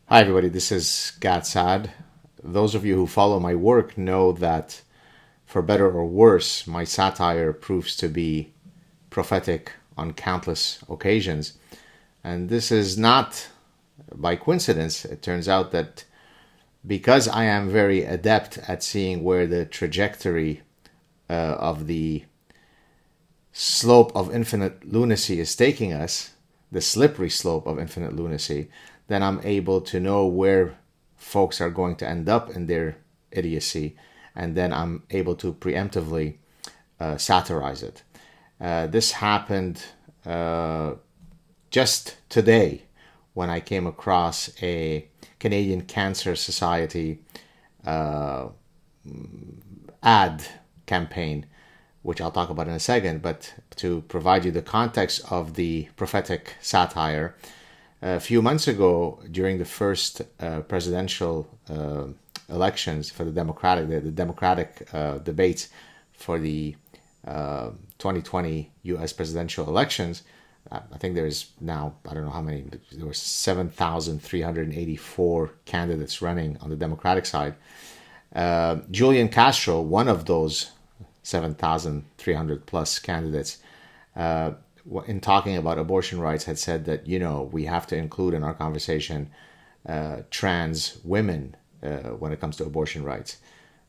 Hi everybody, this is SAAD. Those of you who follow my work know that, for better or worse, my satire proves to be prophetic on countless occasions. And this is not by coincidence. It turns out that because I am very adept at seeing where the trajectory of the slope of infinite lunacy is taking us, the slippery slope of infinite lunacy, then I'm able to know where folks are going to end up in their idiocy, and then I'm able to preemptively satirize it. This happened just today when I came across a Canadian Cancer Society ad campaign, which I'll talk about in a second. But to provide you the context of the prophetic satire, a few months ago, during the first presidential elections for the Democratic debates for the 2020 U.S. presidential elections, I think there's now, I don't know how many, there were 7,384 candidates running on the Democratic side. Julian Castro, one of those 7,300 plus candidates, in talking about abortion rights, had said that, we have to include in our conversation trans women when it comes to abortion rights.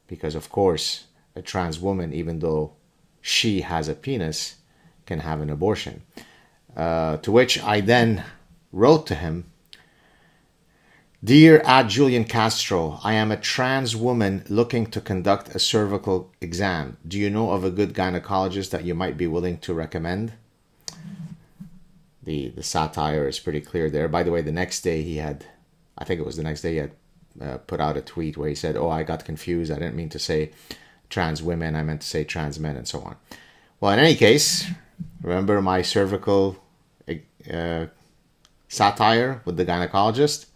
Because, of course, a trans woman, even though she has a penis, can have an abortion. To which I then wrote to him, "Dear Julian Castro, I am a trans woman looking to conduct a cervical exam. Do you know of a good gynecologist that you might be willing to recommend?" The satire is pretty clear there. By the way, the next day he had put out a tweet where he said, "Oh, I got confused. I didn't mean to say trans women. I meant to say trans men," and so on. Well, in any case, remember my cervical satire with the gynecologist?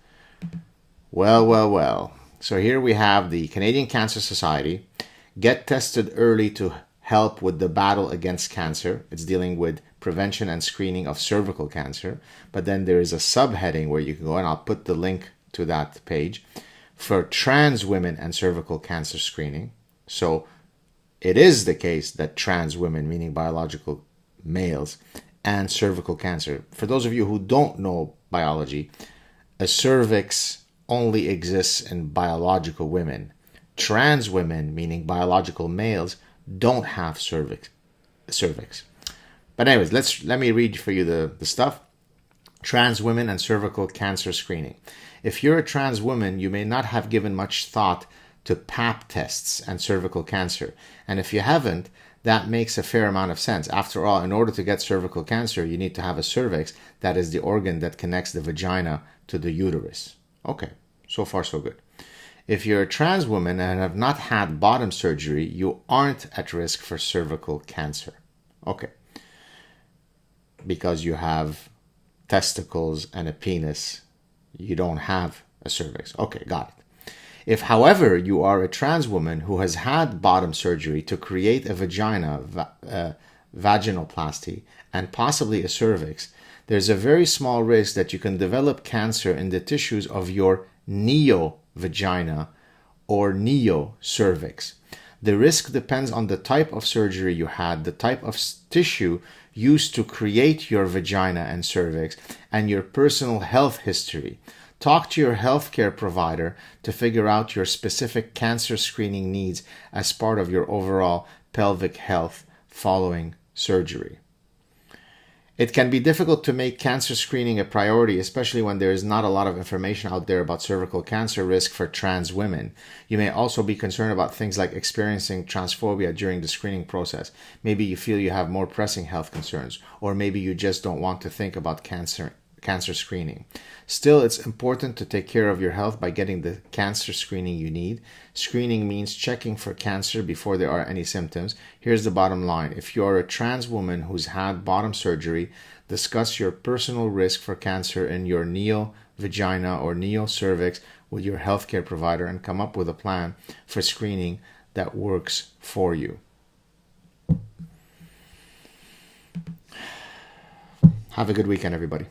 Well. So here we have the Canadian Cancer Society. Get tested early to help with the battle against cancer. It's dealing with prevention and screening of cervical cancer. But then there is a subheading where you can go, and I'll put the link to that page, for trans women and cervical cancer screening. So it is the case that trans women, meaning biological males, and cervical cancer. For those of you who don't know biology, a cervix only exists in biological women. Trans women, meaning biological males, don't have cervix. But anyways, let me read for you the stuff. Trans women and cervical cancer screening. If you're a trans woman, you may not have given much thought to Pap tests and cervical cancer. And if you haven't, that makes a fair amount of sense. After all, in order to get cervical cancer, you need to have a cervix, that is the organ that connects the vagina to the uterus. Okay, so far so good. If you're a trans woman and have not had bottom surgery, you aren't at risk for cervical cancer. Okay. Because you have testicles and a penis, you don't have a cervix. Okay, got it. If, however, you are a trans woman who has had bottom surgery to create a vagina, vaginoplasty, and possibly a cervix, there's a very small risk that you can develop cancer in the tissues of your neo-vagina or neo-cervix. The risk depends on the type of surgery you had, the type of tissue used to create your vagina and cervix, and your personal health history. Talk to your healthcare provider to figure out your specific cancer screening needs as part of your overall pelvic health following surgery. It can be difficult to make cancer screening a priority, especially when there is not a lot of information out there about cervical cancer risk for trans women. You may also be concerned about things like experiencing transphobia during the screening process. Maybe you feel you have more pressing health concerns, or maybe you just don't want to think about cancer screening. Still, it's important to take care of your health by getting the cancer screening you need. Screening means checking for cancer before there are any symptoms. Here's the bottom line. If you're a trans woman who's had bottom surgery, discuss your personal risk for cancer in your neo-vagina or neo-cervix with your healthcare provider and come up with a plan for screening that works for you. Have a good weekend, everybody.